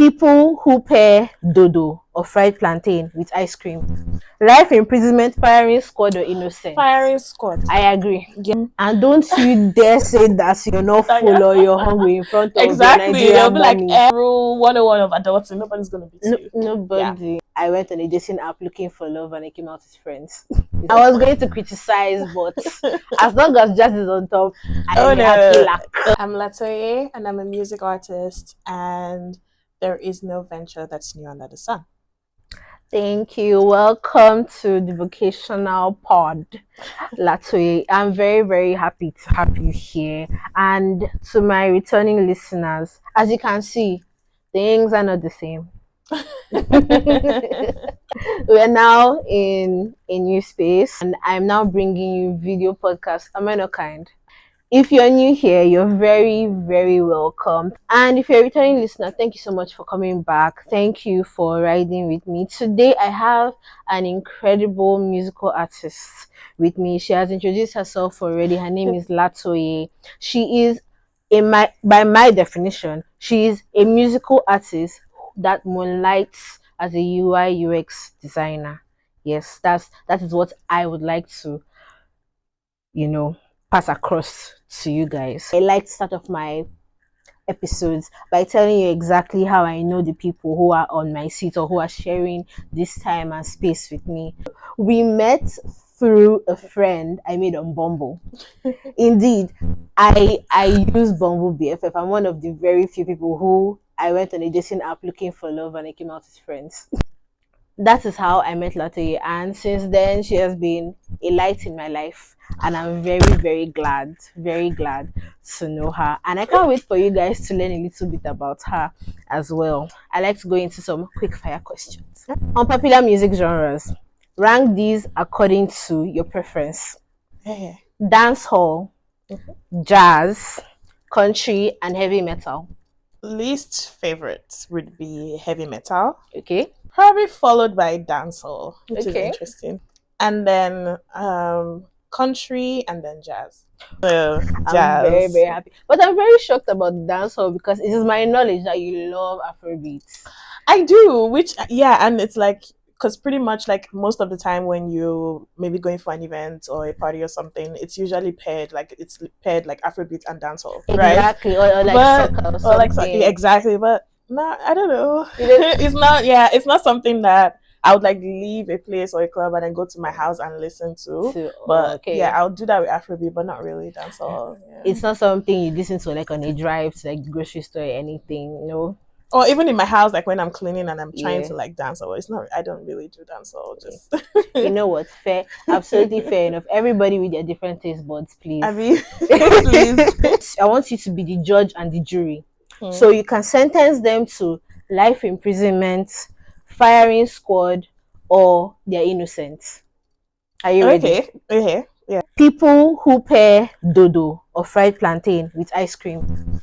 People who pair dodo or fried plantain with ice cream. Life imprisonment, firing squad, or innocent. Firing squad. I agree. Yeah. And don't you dare say that you're not full or you're hungry in front of Exactly. your They'll Nigerian be mommy. like rule 101 of adulting. Nobody's gonna beat you. Nobody. Yeah. I went on a dating app looking for love and I came out with friends. I was going to criticize, but as long as Jazz is on top, I'm a happy lack. I'm Latoye and I'm a music artist, and there is no venture that's new under the sun. Thank you. Welcome to the vocational pod, Latoye. I'm very, very happy to have you here. And to my returning listeners, as you can see, things are not the same. We're now in a new space, and I'm now bringing you video podcast. Am I not kind? If you're new here, you're very, very welcome. And if you're a returning listener, thank you so much for coming back. Thank you for riding with me. Today, I have an incredible musical artist with me. She has introduced herself already. Her name is Latoye. She is, by my definition, she is a musical artist that moonlights as a UI UX designer. Yes, that is what I would like to, pass across to you guys. I like to start off my episodes by telling you exactly how I know the people who are on my seat or who are sharing this time and space with me. We met through a friend I made on Bumble. Indeed, I use Bumble BFF. I'm one of the very few people who I went on a dating app looking for love and I came out with friends. That is how I met Latoye, and since then she has been a light in my life, and I'm very, very glad to know her, and I can't wait for you guys to learn a little bit about her as well. I like to go into some quick fire questions. Unpopular music genres, rank these according to your preference. Dance hall, jazz, country, and heavy metal. Least favorite would be heavy metal. Okay. Probably followed by dancehall, which is Okay. interesting. And then country and then jazz. So jazz. I'm very, very happy. But I'm very shocked about dancehall because it is my knowledge that you love Afrobeats. I do, which, yeah, and it's like, because pretty much like most of the time when you maybe going for an event or a party or something, it's usually paired like Afrobeat and dancehall, right? Exactly, or like soccer or something. Exactly, but no, I don't know. It's not. Yeah, it's not something that I would like leave a place or a club and then go to my house and listen to. But yeah, I'll do that with Afrobeat, but not really dancehall. Yeah. It's not something you listen to like on a drive to like grocery store or anything, no. Or even in my house, like when I'm cleaning and I'm trying to like dance, or it's not. I don't really do dancehall. Just you know what? Fair, absolutely fair enough. Everybody with their different taste buds, please. I mean, please. I want you to be the judge and the jury. So you can sentence them to life imprisonment, firing squad, or they're innocent. Are you ready? Okay. Yeah. People who pair dodo or fried plantain with ice cream.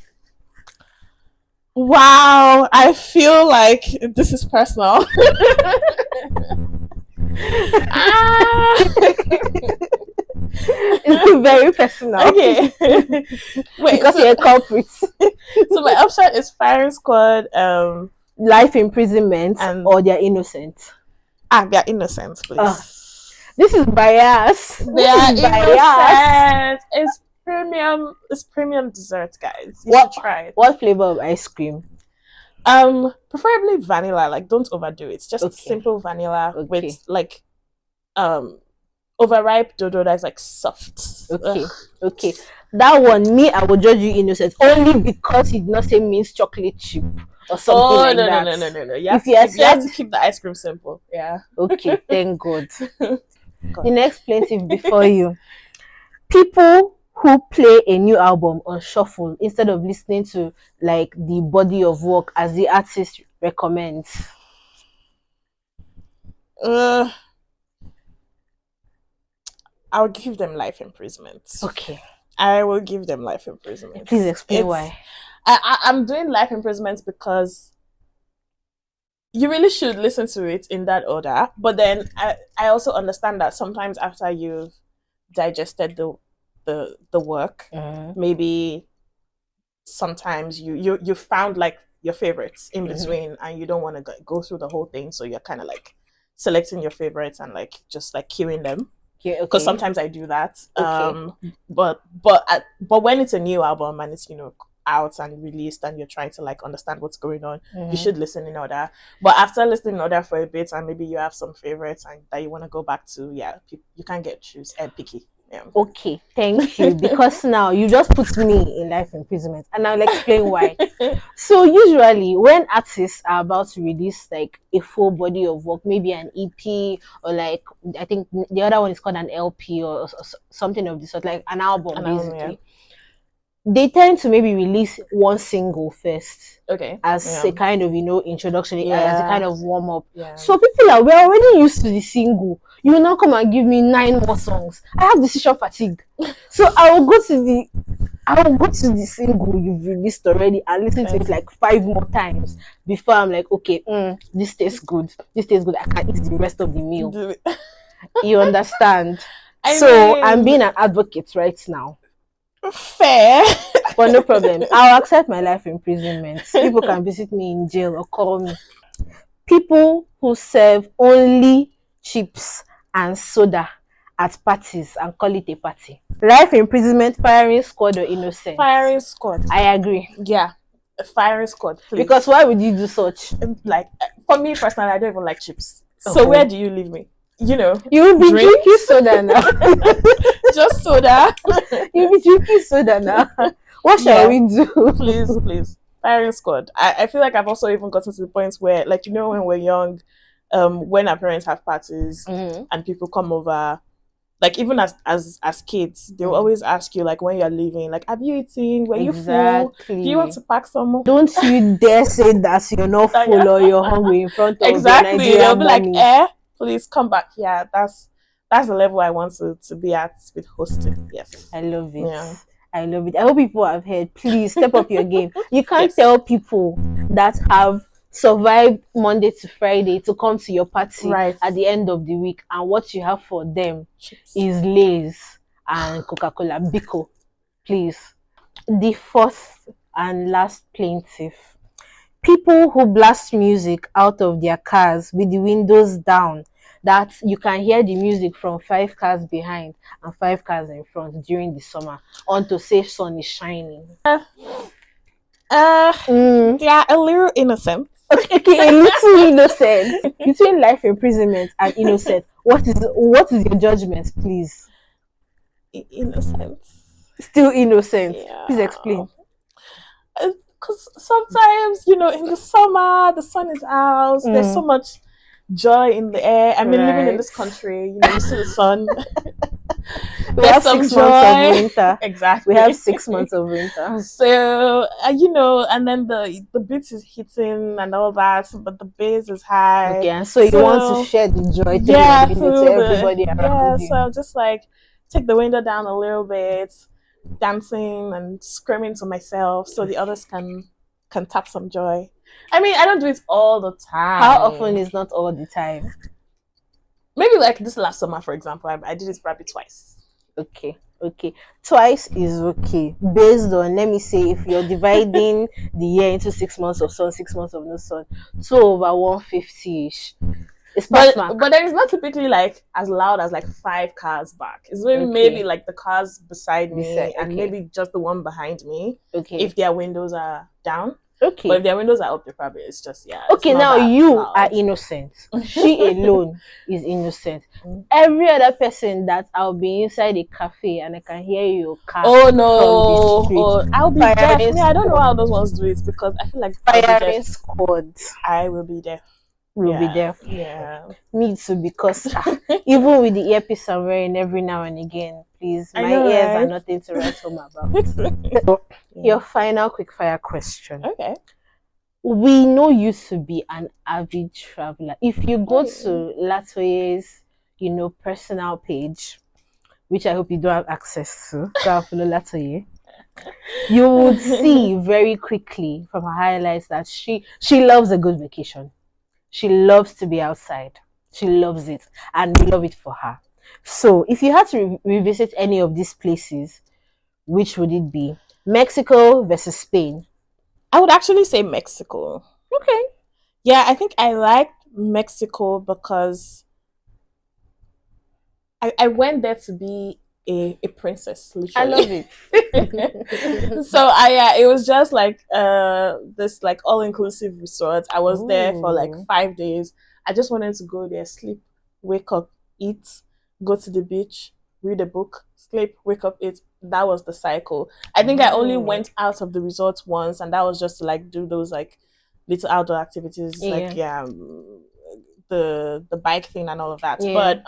Wow, I feel like this is personal. It's very personal. Okay. Wait, because you're a culprit. So my option is firing squad, life imprisonment, or they're innocent. They're innocent, please. This is bias. They are innocent. It's premium dessert, guys. You should try it. What flavor of ice cream? Preferably vanilla. Like, don't overdo it. It's just simple vanilla with like overripe dodo that's like soft. Okay. That one, me, I will judge you innocent only because you did not say minced chocolate chip or something like that. No. You have to keep the ice cream simple. Yeah. Okay, thank God. The next plaintiff before you. People who play a new album on shuffle instead of listening to like the body of work as the artist recommends. I'll give them life imprisonment. Okay. I will give them life imprisonment. Please explain why. I'm doing life imprisonment because you really should listen to it in that order. But then I also understand that sometimes after you've digested the work, maybe sometimes you found like your favorites in between, and you don't want to go through the whole thing, so you're kind of like selecting your favorites and like just like queuing them. Yeah, because okay. sometimes I do that. Okay. But when it's a new album and it's out and released and you're trying to like understand what's going on, you should listen in order. But after listening in order for a bit and maybe you have some favorites and that you want to go back to, you can't get choose picky. Yeah. Okay, thank you. Because now you just put me in life imprisonment, and I'll explain why. So usually when artists are about to release like a full body of work, maybe an EP, or like I think the other one is called an LP or something of the sort, like an album basically. They tend to maybe release one single first, as a kind of introduction, as a kind of warm up. So we're already used to the single. You will now come and give me 9 more songs. I have decision fatigue, so I will go to the single you've released already and listen to it like 5 more times before I'm like, okay, this tastes good. I can eat the rest of the meal. You understand? I'm being an advocate right now. Fair. But no problem. I'll accept my life imprisonment. People can visit me in jail or call me. People who serve only chips and soda at parties and call it a party. Life imprisonment, firing squad, or innocent? Firing squad. I agree. Yeah. A firing squad, please. Because why would you do such? Like, for me personally, I don't even like chips. So where do you leave me? You will be drinking soda now. Just soda. You'll be drinking soda now. What shall we do? Please. Firing squad. I feel like I've also even gotten to the point where, like, when we're young, when our parents have parties and people come over, like even as kids, they will always ask you like when you're leaving, like, have you eaten? Were you full? Do you want to pack some more? Don't you dare say that you're not full or you're hungry in front of exactly. They'll be like, please come back. Yeah, that's the level I want to be at with hosting. Yes. I love it. Yeah. I love it. I hope people have heard. Please step up your game. You can't tell people that have survived Monday to Friday to come to your party at the end of the week, and what you have for them is Lay's and Coca-Cola. Biko, please. The fourth and last plaintiff. People who blast music out of their cars with the windows down, that you can hear the music from 5 cars behind and 5 cars in front during the summer, on to say sun is shining. They are a little innocent. Okay, a little innocent. Between life imprisonment and innocent, what is your judgment, please? Innocent. Still innocent. Yeah. Please explain. Because sometimes, in the summer, the sun is out. There's so much joy in the air. I mean, living in this country, you see the sun. We have 6 months of winter. Exactly. We have 6 months of winter. So, and then the beat is hitting and all that, but the bass is high. Okay, and so you want to share the joy to everybody around you. So I'm just like, take the window down a little bit, dancing and screaming to myself so the others can tap some joy. I mean, I don't do it all the time. How often is not all the time? Maybe like this last summer, for example, I did it probably twice. Okay. Twice is okay. Based on, let me say, if you're dividing the year into 6 months of sun, 6 months of no sun, 2/150-ish. But then it's not typically like as loud as like 5 cars back. It's maybe like the cars beside me and maybe just the one behind me. Okay. If their windows are down. Okay. But if their windows are up, it's just Okay, now you are innocent. She alone is innocent. Every other person that I'll be inside a cafe and I can hear your car. Oh no! I'll be deaf. I don't know how those ones do it because I feel like firing squad. I will be deaf. Will be deaf. Yeah. Me too, because even with the earpiece I'm wearing every now and again, please, my ears are nothing to write home about. So, your final quickfire question. Okay. We know you to be an avid traveler. If you go to Latoye's, personal page, which I hope you don't have access to, go follow Latoye, you would see very quickly from her highlights that she loves a good vacation. She loves to be outside. She loves it, and we love it for her. So, if you had to revisit any of these places, which would it be? Mexico versus Spain. I would actually say Mexico. Okay. Yeah, I think I liked Mexico because I went there to be a princess, I love literally. it. So it was just like this like all inclusive resort. I was there for like Ooh. 5 days. I just wanted to go there, sleep, wake up, eat, go to the beach, read a book, sleep, wake up, eat. That was the cycle. I think I only went out of the resort once, and that was just to like do those like little outdoor activities, like the bike thing and all of that. Yeah. But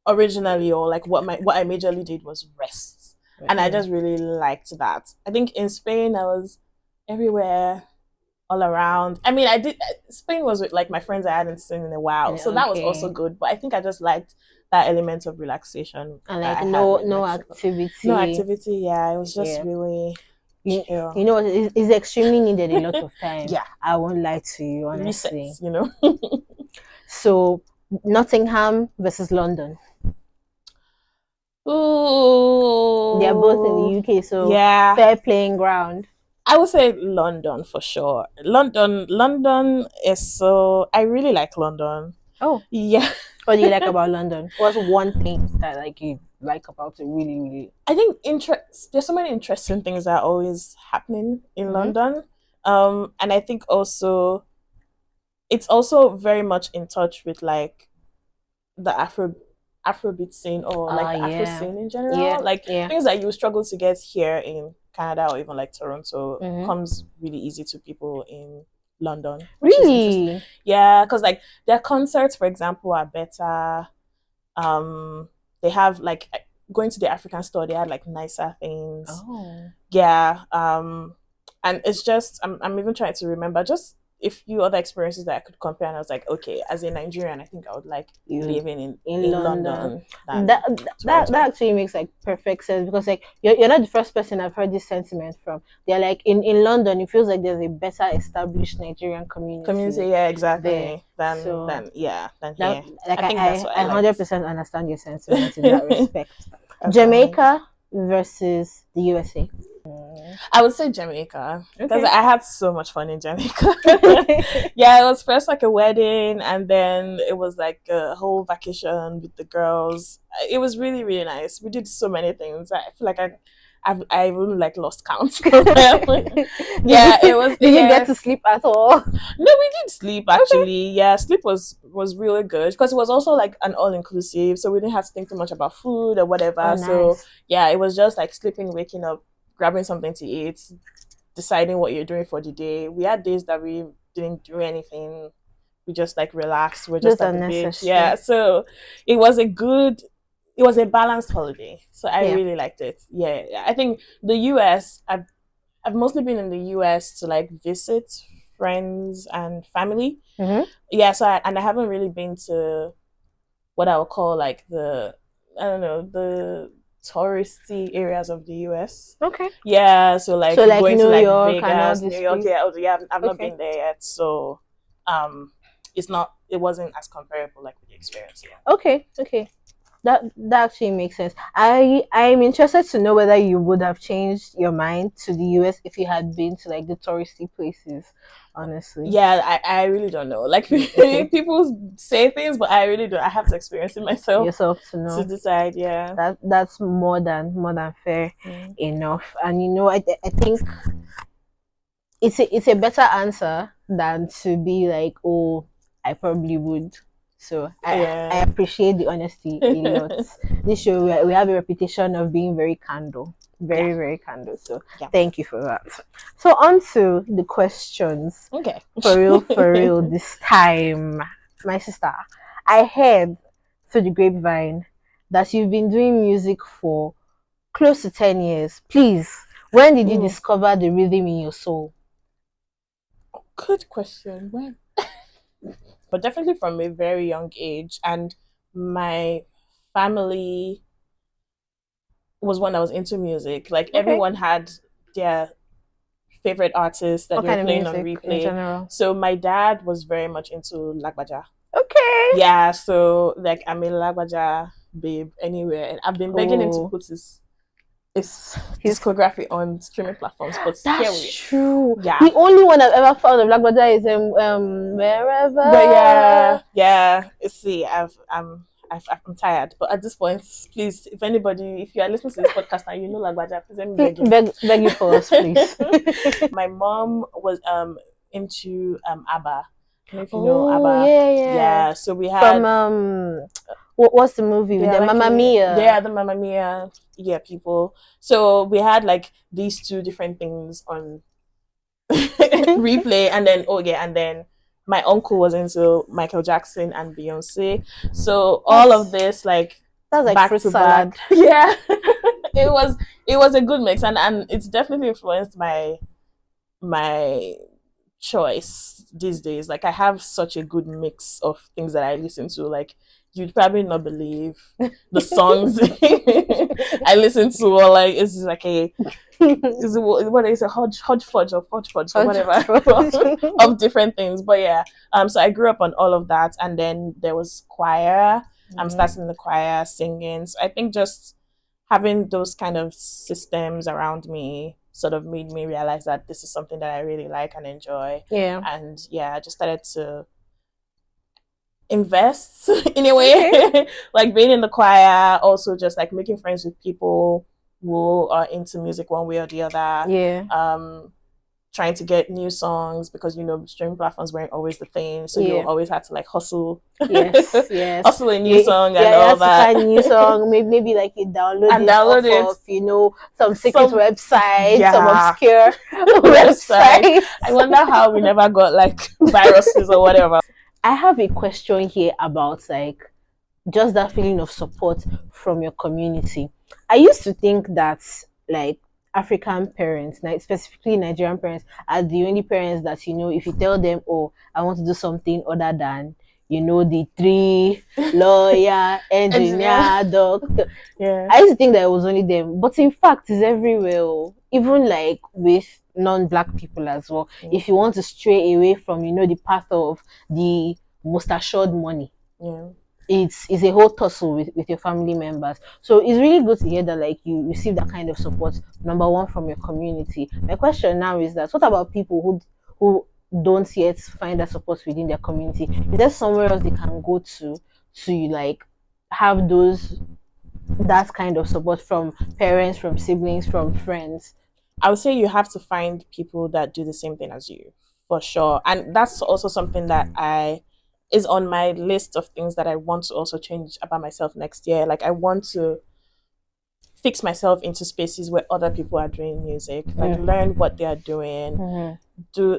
originally, or like what I majorly did was rest, and I just really liked that. I think in Spain I was everywhere, all around. I mean, I did Spain was with like my friends I hadn't seen in a while, so that was also good. But I think I just liked that element of relaxation and that like I had with no Mexico. activity. No activity. Yeah, it was just really chill. You know, it's extremely needed a lot of time. Yeah, I won't lie to you, honestly. Resets, you know. So Nottingham versus London. Ooh, they're both in the UK, so yeah, fair playing ground. I would say London for sure. London is so. I really like London. Oh, yeah. What do you like about London? What's one thing that like you like about it? Really, really. I think there's so many interesting things that are always happening in London, and I think also it's also very much in touch with like the Afrobeat scene, or like the Afro scene in general. Like things that you struggle to get here in Canada or even like Toronto comes really easy to people in London. Which is interesting. Yeah, because like their concerts, for example, are better. They have like going to the African store, they had like nicer things. Yeah. And it's just I'm even trying to remember just a few other experiences that I could compare, and I was like, okay, as a Nigerian, I think I would like living in London. That actually makes like perfect sense, because like you're not the first person I've heard this sentiment from. They're like in London, it feels like there's a better established Nigerian community. Yeah, exactly. Than here. Like I think that's what I 100% understand your sentiment in that respect. Jamaica versus the USA. I would say Jamaica, because I had so much fun in Jamaica. Yeah, it was first like a wedding, and then it was like a whole vacation with the girls. It was really, really nice. We did so many things. I feel like I really like lost count. Yeah, it was. Did you get to sleep at all? No, we did sleep actually. Yeah, sleep was really good, because it was also like an all inclusive, so we didn't have to think too much about food or whatever. Nice. So yeah, it was just like sleeping, waking up, grabbing something to eat, deciding what you're doing for the day. We had days that we didn't do anything. We just like relaxed. We're just at the beach. Yeah. So it was a balanced holiday. So I really liked it. Yeah. I think the US, I've mostly been in the US to like visit friends and family. Yeah. So I haven't really been to what I would call like the touristy areas of the US. Yeah, so like going to like York, Vegas, New York. Yeah, I've not been there yet, so it wasn't as comparable like with the experience. Yeah. Okay. That actually makes sense. I'm interested to know whether you would have changed your mind to the US if you had been to like the touristy places. Honestly, yeah, I really don't know. Like people say things, but I really don't. I have to experience it myself to know, to decide. Yeah, that's more than fair enough. And you know, I think it's a better answer than to be like, oh, I probably would. So I appreciate the honesty a lot. This show we have a reputation of being very candid, very candid. So thank you for that. So on to the questions. Okay. For real this time, my sister. I heard through the grapevine that you've been doing music for close to 10 years. Please, when did you discover the rhythm in your soul? Good question. When? But definitely from a very young age, and my family was one that was into music. Like everyone had their favorite artists that they were playing on replay. So my dad was very much into Lagbaja. Yeah, so like I'm a Lagbaja babe anywhere, and I've been begging him to put his his discography on streaming platforms, but that's true. Yeah, the only one I've ever found of Lagbaja is Wherever. But yeah. See, I'm tired, but at this point, please, if you are listening to this podcast and you know Lagbaja, please let me beg you for us, please. My mom was into ABBA. I don't know if you know ABBA. Yeah. So we had from what's the movie with the like Mamma Mia? Yeah, the Mamma Mia. Yeah, people. So we had like these two different things on replay, and then my uncle was into Michael Jackson and Beyonce. So all of this that's like back to back. Yeah. it was a good mix, and it's definitely influenced my choice these days. Like I have such a good mix of things that I listen to. Like you'd probably not believe the songs I listen to, or like it's like what is a hodgepodge or whatever of different things. But yeah, so I grew up on all of that, and then there was choir. I'm starting the choir, singing. So I think just having those kind of systems around me sort of made me realize that this is something that I really like and enjoy. Yeah. And yeah, I just started to invest in a way. Like being in the choir, also just like making friends with people who are into music one way or the other. Yeah. Trying to get new songs, because streaming platforms weren't always the thing, so you always had to like hustle. Yes. Hustle a new song and all that. Find a new song, maybe like you download it off some secret website, some obscure website. I wonder how we never got like viruses or whatever. I have a question here about like just that feeling of support from your community. I used to think that like African parents, specifically Nigerian parents, are the only parents that if you tell them, oh, I want to do something other than the 3 lawyer, engineer, doctor. Yeah. I used to think that it was only them, but in fact, it's everywhere. Even like with non-black people as well. If you want to stray away from the path of the most assured money, it's a whole tussle with your family members. So it's really good to hear that like you receive that kind of support, number one, from your community. My question now is that what about people who don't yet find that support within their community? Is there somewhere else they can go to like have that kind of support from parents, from siblings, from friends? I would say you have to find people that do the same thing as you, for sure. And that's also something that is on my list of things that I want to also change about myself next year. Like I want to fix myself into spaces where other people are doing music, like learn what they are doing, do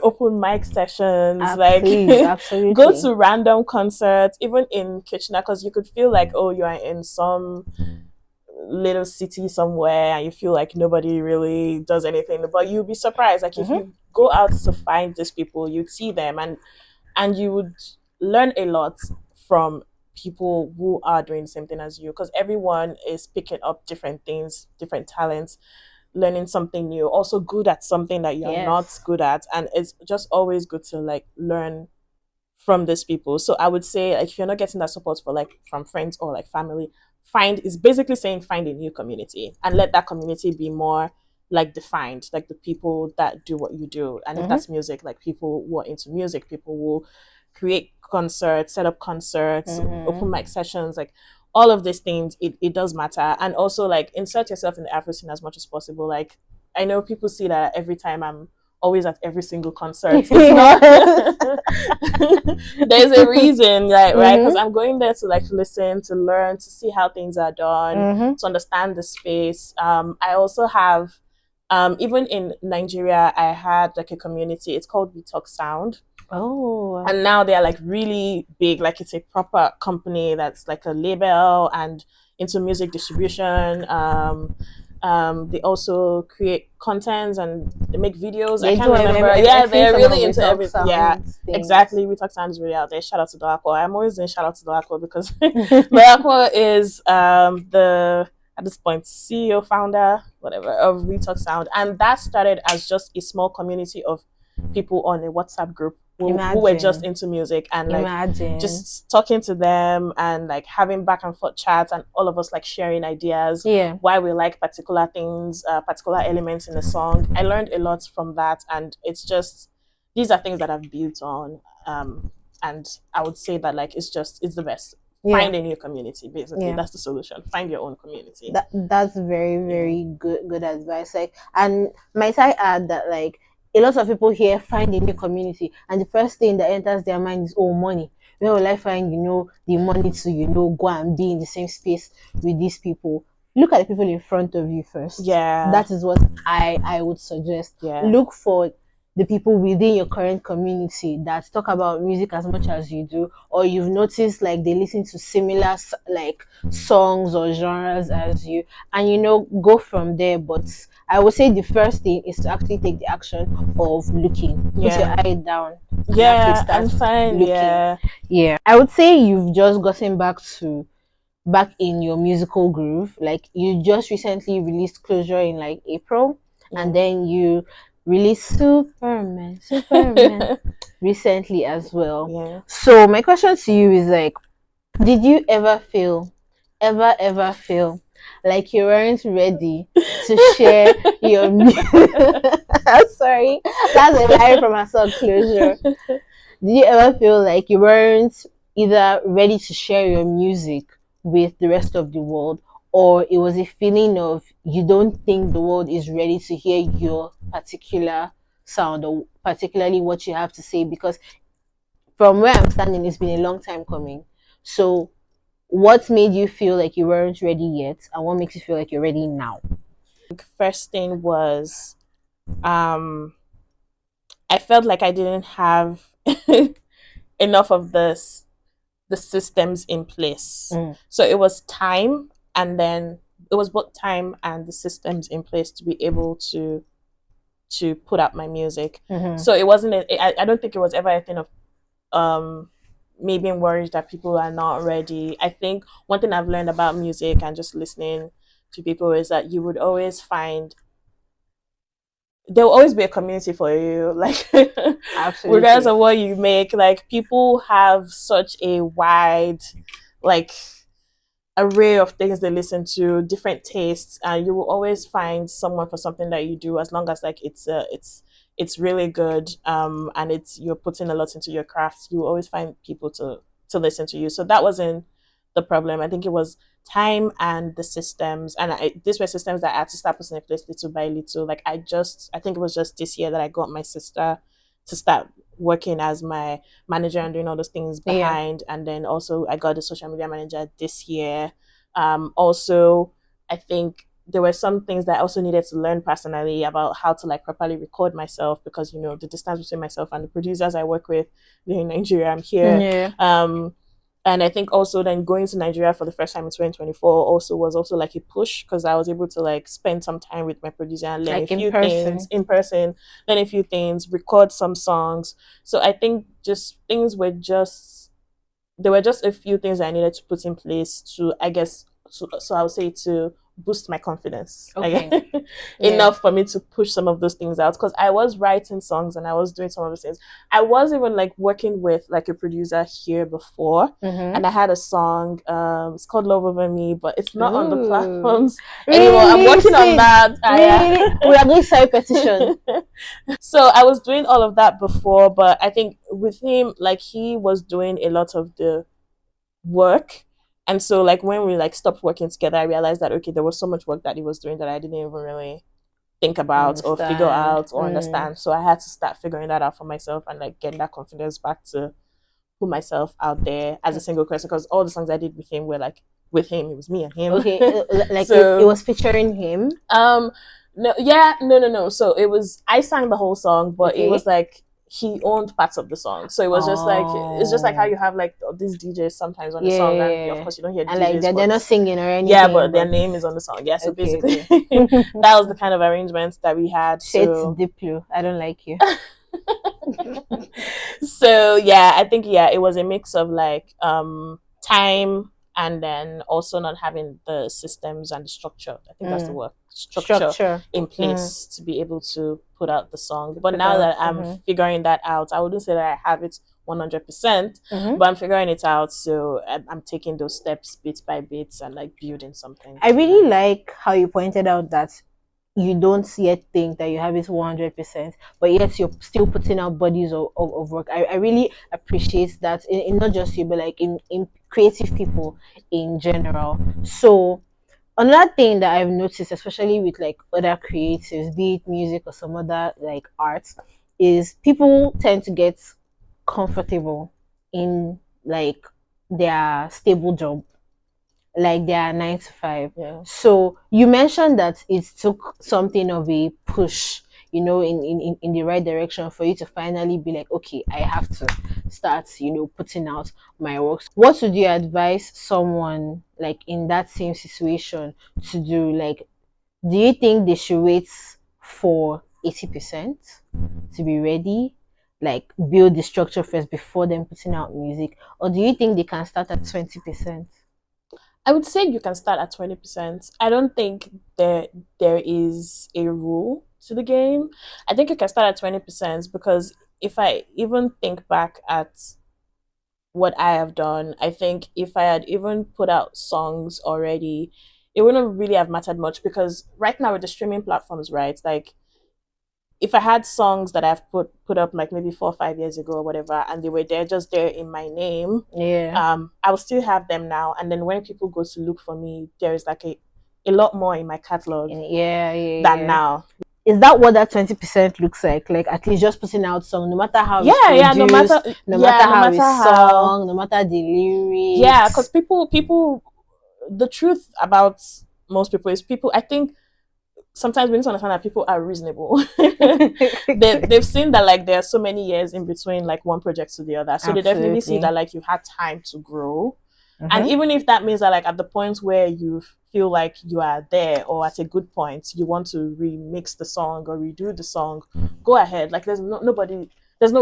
open mic sessions, absolutely. Go to random concerts, even in Kitchener, because you could feel like, oh, you are in some little city somewhere and you feel like nobody really does anything, but you'll be surprised. Like if you go out to find these people, you'd see them and you would learn a lot from people who are doing the same thing as you, because everyone is picking up different things, different talents, learning something new, also good at something that you're not good at. And it's just always good to like learn from these people. So I would say, like, if you're not getting that support from friends or like family, is basically saying find a new community and let that community be more like defined, like the people that do what you do. And if that's music, like people who are into music, people who create concerts, set up concerts, open mic sessions, like all of these things, it does matter. And also like insert yourself in the Afro scene as much as possible. Like I know people see that every time I'm always at every single concert. It's not there's a reason, right? Because I'm going there to like listen, to learn, to see how things are done, to understand the space. I also have even in Nigeria, I had like a community. It's called We Talk Sound. Oh. And now they're like really big. Like it's a proper company that's like a label and into music distribution. They also create content and they make videos. I can't remember. Yeah, they're really into everything. Yeah, exactly. We Talk Sound is really out there. Shout out to Dolakwa. I'm always saying shout out to Dolakwa because Dolakwa is at this point CEO, founder, whatever, of We Talk Sound, and that started as just a small community of people on a WhatsApp group who were just into music, and like just talking to them and like having back and forth chats, and all of us like sharing ideas, why we like particular things, particular elements in a song. I learned a lot from that, and it's just, these are things that I've built on, and I would say that like it's the best. Find a new community, basically. That's the solution. Find your own community. That's very, very good advice. Like, and might I add that like a lot of people here find a new community, and the first thing that enters their mind is, oh, money. Where will I find, the money to, go and be in the same space with these people? Look at the people in front of you first. That is what I would suggest. Look for the people within your current community that talk about music as much as you do, or you've noticed like they listen to similar like songs or genres as you, and go from there. But I would say the first thing is to actually take the action of looking. Put your eye down. I'm fine. Looking. I would say you've just gotten back in your musical groove. Like, you just recently released Closure in like April, and then you released Superman recently as well. So my question to you is like, did you ever feel like you weren't ready to share your music? I'm sorry, that's a line from our song Closure. Did you ever feel like you weren't either ready to share your music with the rest of the world, or it was a feeling of you don't think the world is ready to hear your particular sound, or particularly what you have to say? Because from where I'm standing, it's been a long time coming. So what made you feel like you weren't ready yet, and what makes you feel like you're ready now? First thing was, I felt like I didn't have enough of the systems in place. So it was time, and then it was both time and the systems in place to be able to put out my music. So it wasn't I don't think it was ever a thing of me being worried that people are not ready. I think one thing I've learned about music and just listening to people is that you would always find, there will always be a community for you, like regardless of what you make. Like, people have such a wide like array of things they listen to, different tastes, and you will always find someone for something that you do, as long as like it's really good, and you're putting a lot into your craft. You will always find people to listen to you. So that wasn't the problem. I think it was time and the systems, and these were systems that I had to start putting in place little by little. Like, I think it was just this year that I got my sister to start working as my manager and doing all those things behind, and then also I got a social media manager this year. Also, I think there were some things that I also needed to learn personally about how to like properly record myself, because the distance between myself and the producers I work with, they're in Nigeria, I'm here. And I think also then going to Nigeria for the first time in 2024 was also like a push, because I was able to like spend some time with my producer and learn like a few things in person, learn a few things, record some songs. So I think there were just a few things I needed to put in place to, I guess, so I would say, to boost my confidence enough for me to push some of those things out, because I was writing songs and I was doing some of those things. I was even like working with like a producer here before, and I had a song, it's called Love Over Me, but it's not on the platforms anymore. I'm working on that. We are going to sign a petition. So I was doing all of that before, but I think with him, like, he was doing a lot of the work. And so like when we like stopped working together, I realized that there was so much work that he was doing that I didn't even really think about or figure out or understand. So I had to start figuring that out for myself and like getting that confidence back to put myself out there as a single person, because all the songs I did with him were like with him. It was me and him. Like, so, it was featuring him. No. So I sang the whole song, but it was like he owned parts of the song, so it was just like, it's just like how you have like these DJs sometimes on the song, and of course you don't hear and DJs, like they're not singing or anything. But their name is on the song. So basically, that was the kind of arrangements that we had. So Diplo, I don't like you. So I think it was a mix of like time and then also not having the systems and the structure. I think that's the word, structure in place to be able to put out the song. But now that I'm figuring that out, I wouldn't say that I have it 100%, but I'm figuring it out. So I'm taking those steps bit by bit and like building something. I really like how you pointed out that you don't yet think that you have it 100%, but yet you're still putting out bodies of work. I really appreciate that in not just you, but like in creative people in general. So another thing that I've noticed, especially with like other creatives, be it music or some other like arts, is people tend to get comfortable in like their stable job, like their 9 to 5. Yeah. So you mentioned that it took something of a push, in the right direction for you to finally be like, okay, I have to start, putting out my works. What would you advise someone like in that same situation to do? Like, do you think they should wait for 80% to be ready? Like build the structure first before them putting out music? Or do you think they can start at 20%? I would say you can start at 20%. I don't think there is a rule to the game. I think you can start at 20% because if I even think back at what I have done, I think if I had even put out songs already, it wouldn't really have mattered much because right now with the streaming platforms, right? Like if I had songs that I've put up like maybe 4 or 5 years ago or whatever, and they were there just there in my name, I will still have them now. And then when people go to look for me, there is like a lot more in my catalog, than now. Is that what that 20% looks like? Like at least just putting out song, no matter how it's produced, no matter how it's sung, no matter the lyrics. Yeah, because people, the truth about most people is I think sometimes we need to understand that people are reasonable. They've seen that like there are so many years in between like one project to the other, so they definitely see that like you had time to grow. And even if that means that like at the point where you feel like you are there or at a good point, you want to remix the song or redo the song, go ahead. Like there's no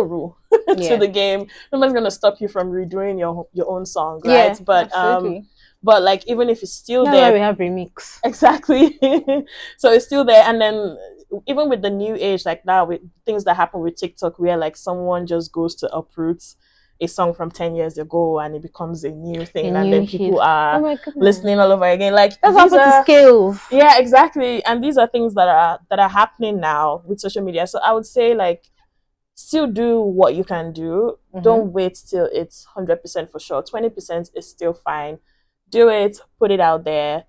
rule to the game. Nobody's gonna stop you from redoing your own song, right? But like even if it's still there, we have remix. Exactly. So it's still there. And then even with the new age, like now with things that happen with TikTok where like someone just goes to uproot a song from 10 years ago and it becomes a new thing, and then people are listening all over again. Like that's what to skills. Yeah, exactly. And these are things that are happening now with social media. So I would say like still do what you can do. Don't wait till it's 100% for sure. 20% is still fine. Do it, put it out there,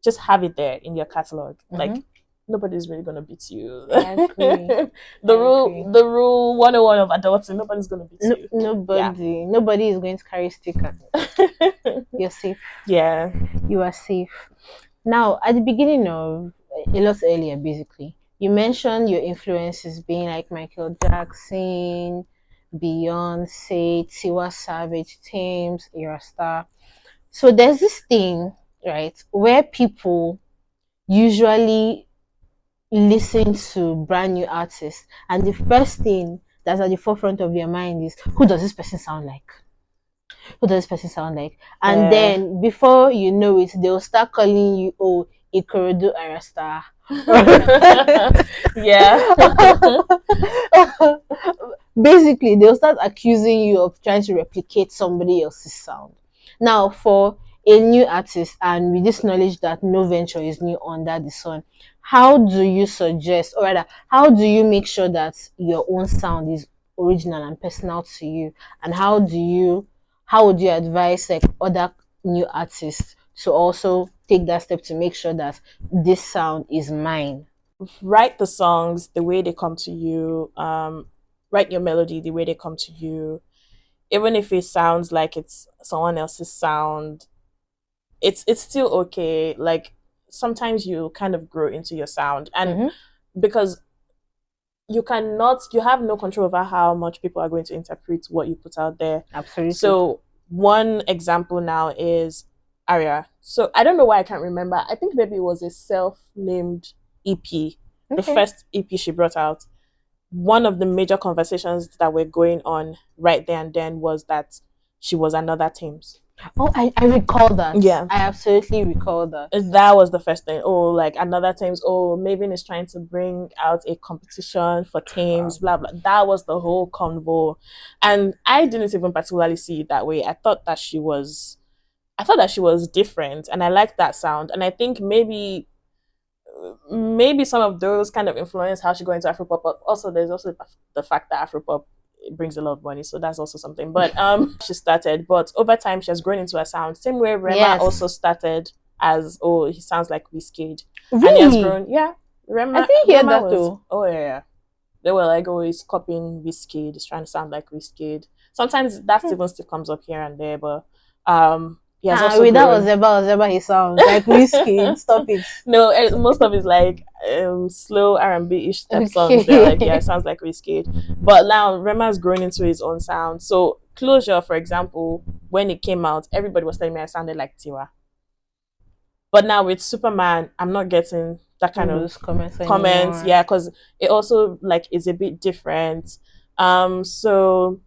just have it there in your catalog. Like nobody's really gonna beat you. The rule 101 of adulting, nobody's gonna beat you. Nobody is going to carry sticker. You're safe. Yeah, you are safe. Now at the beginning of a lot earlier, basically, you mentioned your influences being like Michael Jackson, Beyonce, Tiwa Savage, Thames, Star. So there's this thing, right, where people usually listen to brand new artists, and the first thing that's at the forefront of your mind is, who does this person sound like? Who does this person sound like? And then before you know it, they'll start calling you, oh, Ikorodu Arasta. Yeah. Basically, they'll start accusing you of trying to replicate somebody else's sound. Now, for a new artist, and with this knowledge that no venture is new under the sun, how do you suggest, or rather, how do you make sure that your own sound is original and personal to you? And how would you advise like other new artists to also take that step to make sure that this sound is mine? Write the songs the way they come to you. Write your melody the way they come to you. Even if it sounds like it's someone else's sound, it's still okay. Like sometimes you kind of grow into your sound, and because you have no control over how much people are going to interpret what you put out there. Absolutely. So one example now is Aria. So I don't know why I can't remember. I think maybe it was a self-named EP, the first EP she brought out. One of the major conversations that were going on right there and then was that she was another Thames. Oh, I recall that. Yeah. I absolutely recall that. That was the first thing. Oh, like another times, oh, Maven is trying to bring out a competition for teams, blah blah. That was the whole convo. And I didn't even particularly see it that way. I thought that she was different, and I liked that sound. And I think maybe some of those kind of influence how she got into Afropop, but also there's also the fact that Afropop brings a lot of money, so that's also something. But she started, but over time she has grown into a sound. Same way Rema also started as, oh, he sounds like Wizkid, really? And he has grown. Yeah, Rema. I didn't hear that though. Oh yeah, they were like always copying Wizkid, he's trying to sound like Wizkid. Sometimes that even still comes up here and there, but he has also that Ozeba, he sounds like Wizkid. Stop it. No, most of it's like slow R&B-ish type songs. They're like, yeah, it sounds like Wizkid. But now Rema's grown into his own sound. So Closure, for example, when it came out, everybody was telling me I sounded like Tiwa. But now with Superman, I'm not getting that kind of comments. Yeah, because it also like is a bit different. So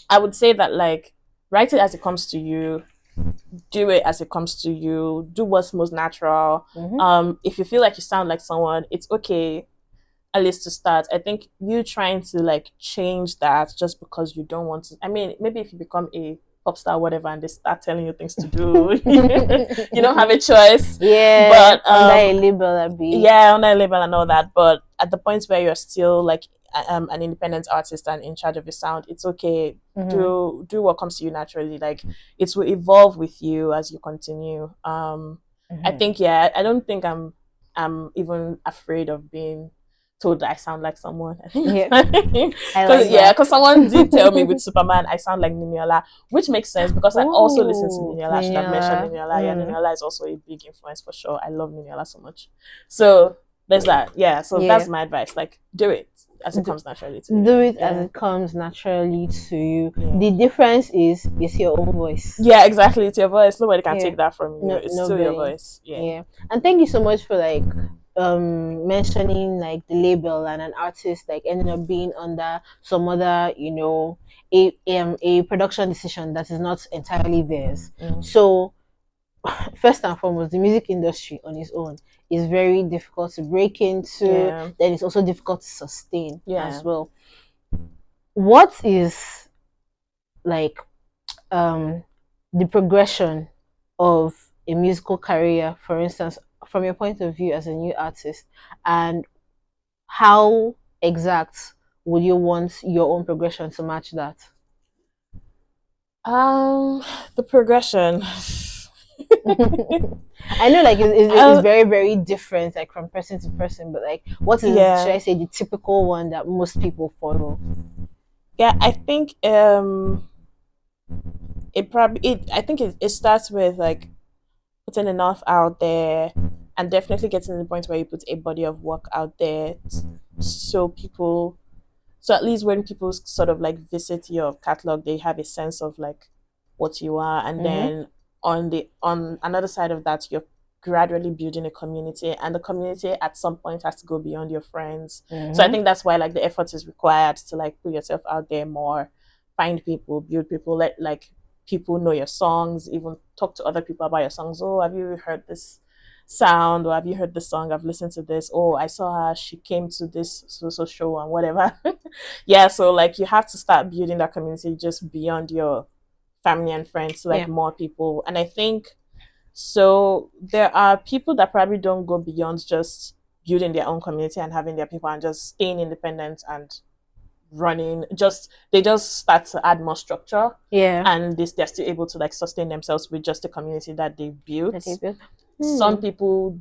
I would say that like write it as it comes to you, do it as it comes to you, do what's most natural. If you feel like you sound like someone, it's okay, at least to start. I think you trying to like change that just because you don't want to, I mean, maybe if you become a pop star, whatever, and they start telling you things to do, you don't have a choice. Yeah, but under a label, yeah, under a label and all that. But at the point where you're still like an independent artist and in charge of your sound, it's okay. Do what comes to you naturally. Like it will evolve with you as you continue. I think I don't think I'm even afraid of being told that I sound like someone. Because someone did tell me with Superman I sound like Niniola, which makes sense because I also listen to Niniola. I should have mentioned Niniola. Yeah, Niniola is also a big influence for sure. I love Niniola so much. So there's that. Yeah. So that's my advice. Like do it as it comes naturally to you. Do it as it comes naturally to you. The difference is it's your own voice. Yeah, exactly. It's your voice. Nobody can take that from you. It's still your voice. Yeah. And thank you so much for like mentioning like the label and an artist like ending up being under some other, you know, a production decision that is not entirely theirs. So first and foremost, the music industry on its own is very difficult to break into. Then it's also difficult to sustain as well. What is like the progression of a musical career, for instance, from your point of view as a new artist, and how exact would you want your own progression to match that? The progression. I know like it's very, very different like from person to person, but like what is should I say the typical one that most people follow? Yeah, I think it starts with like putting enough out there and definitely getting to the point where you put a body of work out there so at least when people sort of like visit your catalog, they have a sense of like what you are. And then on another side of that, you're gradually building a community, and the community at some point has to go beyond your friends. So I think that's why like the effort is required to like put yourself out there more, find people, build people, let like people know your songs, even talk to other people about your songs. Oh, have you heard this sound, or have you heard this song? I've listened to this. Oh, I saw her, she came to this so show and whatever. So like you have to start building that community just beyond your family and friends to like more people. And I think so there are people that probably don't go beyond just building their own community and having their people and just staying independent and running, they just start to add more structure, and they're still able to like sustain themselves with just the community that they've built. Some people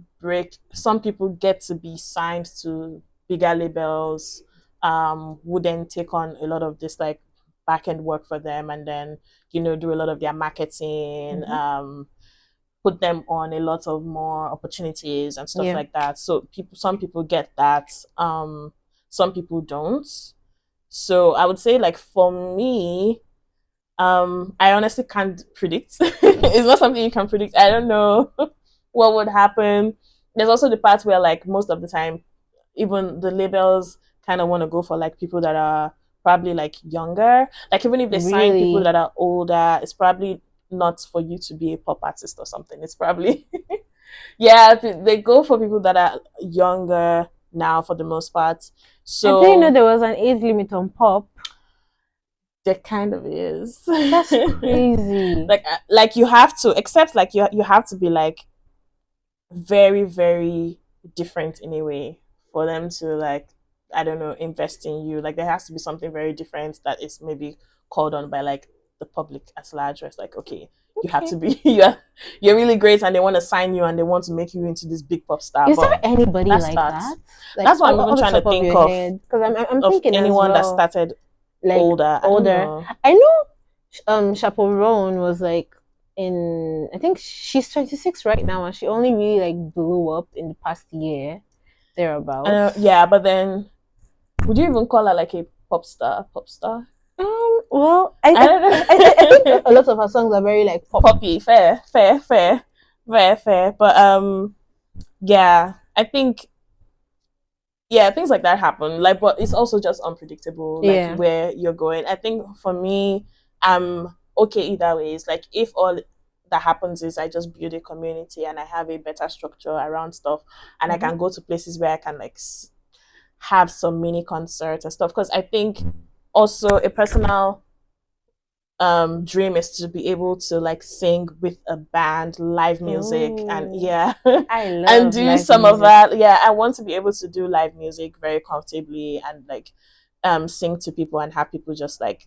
get to be signed to bigger labels, who then take on a lot of this like back end work for them, and then do a lot of their marketing, put them on a lot of more opportunities and stuff like that. So some people get that, some people don't. So I would say like for me, I honestly can't predict. It's not something you can predict. I don't know what would happen. There's also the part where like most of the time, even the labels kind of want to go for like people that are probably like younger. Like even if they sign people that are older, it's probably not for you to be a pop artist or something. It's probably yeah, they go for people that are younger now for the most part. So I didn't know there was an age limit on pop. There kind of is. That's crazy. like you have to, except like you have to be like very, very different in a way for them to like, I don't know, invest in you. Like there has to be something very different that is maybe called on by like the public at large. Where it's like, okay, you have to be you're really great, and they want to sign you and they want to make you into this big pop star. Is there anybody like that? Like, that's what I'm even trying to think of. Because I'm thinking anyone that started like older. I know Chaperone was like I think she's 26 right now, and she only really like blew up in the past year thereabouts. Yeah, but then would you even call her like a pop star? Well, I think a lot of her songs are very like poppy. Fair. But yeah, I think things like that happen. Like, but it's also just unpredictable. Like where you're going. I think for me, I'm okay either way. It's like if all that happens is I just build a community and I have a better structure around stuff, and I can go to places where I can like have some mini concerts and stuff. Because I think also a personal dream is to be able to like sing with a band, live music. Ooh. And I love and do some music. Of that. Yeah, I want to be able to do live music very comfortably and like sing to people and have people just like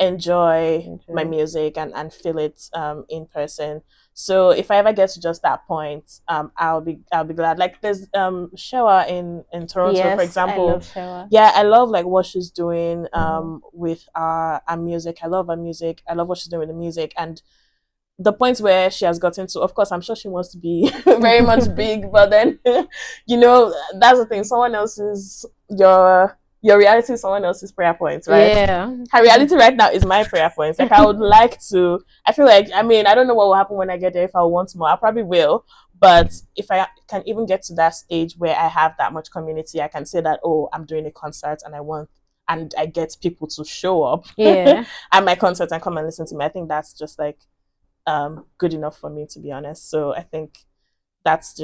enjoy my music and feel it in person. So if I ever get to just that point, I'll be glad. Like there's Shewa in Toronto, for example. I love Shewa. Yeah, I love like what she's doing with our music. I love her music. I love what she's doing with the music, and the point where she has gotten to, of course, I'm sure she wants to be very much big, but then you know, that's the thing. Someone else's your reality is someone else's prayer points, right? Yeah. Her reality right now is my prayer points. Like I would like to. I feel like I don't know what will happen when I get there. If I want more, I probably will. But if I can even get to that stage where I have that much community, I can say that I'm doing a concert and I get people to show up at my concert and come and listen to me. I think that's just like good enough for me, to be honest. So I think that's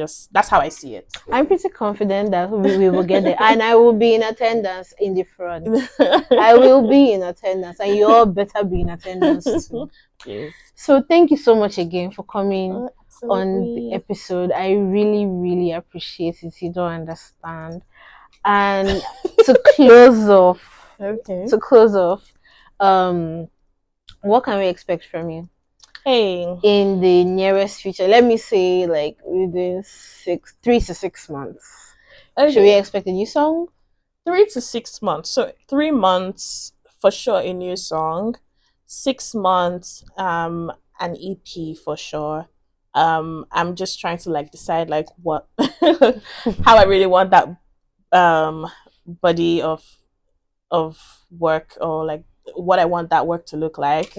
how I see it. I'm pretty confident that we will get there, and I will be in attendance in the front. I will be in attendance, and you all better be in attendance too. Yes. So thank you so much again for coming on the episode. I really, really appreciate it. You don't understand. And to close off, what can we expect from you? In the nearest future, let me say like within 3 to 6 months. Should we expect a new song? 3 to 6 months. So 3 months for sure a new song. 6 months an EP for sure. I'm just trying to like decide like what how I really want that body of work, or like what I want that work to look like.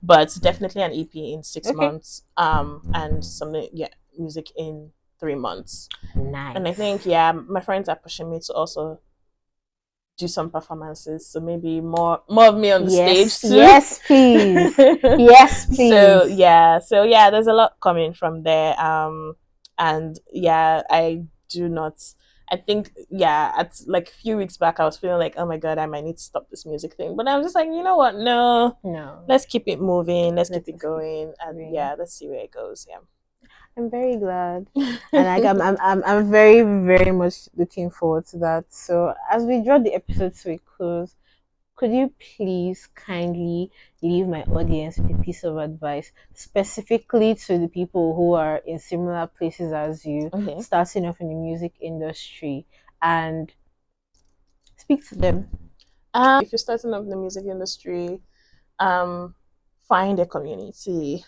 But definitely an EP in 6 months, and something music in 3 months. Nice. And I think my friends are pushing me to also do some performances, so maybe more of me on the stage soon. Yes, please. Yes, please. So there's a lot coming from there. And I think at like a few weeks back I was feeling like, oh my god, I might need to stop this music thing, but I'm just like, you know what, no, let's keep it moving, let's keep it going, and let's see where it goes. I'm very glad, and like I'm very, very much looking forward to that. So as we draw the episode to a close, could you please kindly leave my audience with a piece of advice, specifically to the people who are in similar places as you, starting off in the music industry, and speak to them? If you're starting off in the music industry, find a community,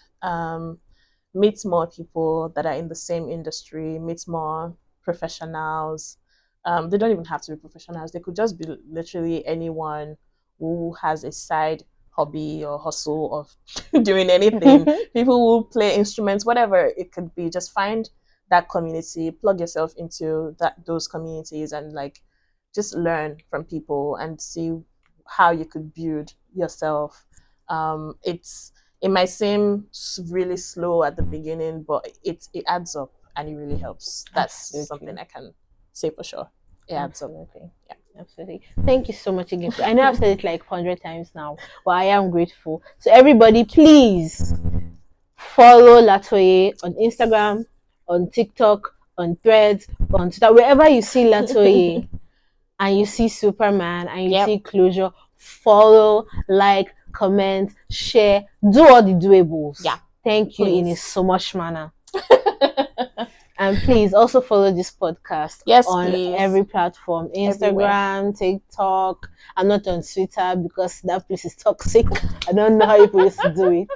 meet more people that are in the same industry, meet more professionals. They don't even have to be professionals. They could just be literally anyone who has a side hobby or hustle of doing anything. People who play instruments, whatever it could be. Just find that community, plug yourself into those communities, and like just learn from people and see how you could build yourself. It's it might seem really slow at the beginning, but it adds up and it really helps. That's something I can say for sure. It adds up. Yeah. Absolutely. Thank you so much again. I know I've said it like 100 times now, but I am grateful. So everybody, please follow Latoye on Instagram, on TikTok, on Threads, on Twitter, wherever you see Latoye and you see Superman and you see Closure, follow, like, comment, share, do all the doables. Yeah. Thank you in so much manner. And please also follow this podcast on every platform. Instagram, TikTok. I'm not on Twitter because that place is toxic. I don't know how people used to do it.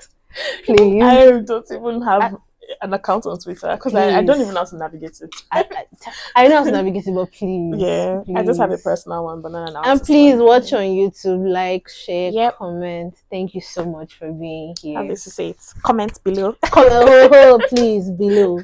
Please. I don't even have an account on Twitter because I don't even know how to navigate it. I know how to navigate it, but please. Yeah, please. I just have a personal one, but not an And please watch on YouTube, like, share, comment. Thank you so much for being here. How to say it? Comment below. Please, below.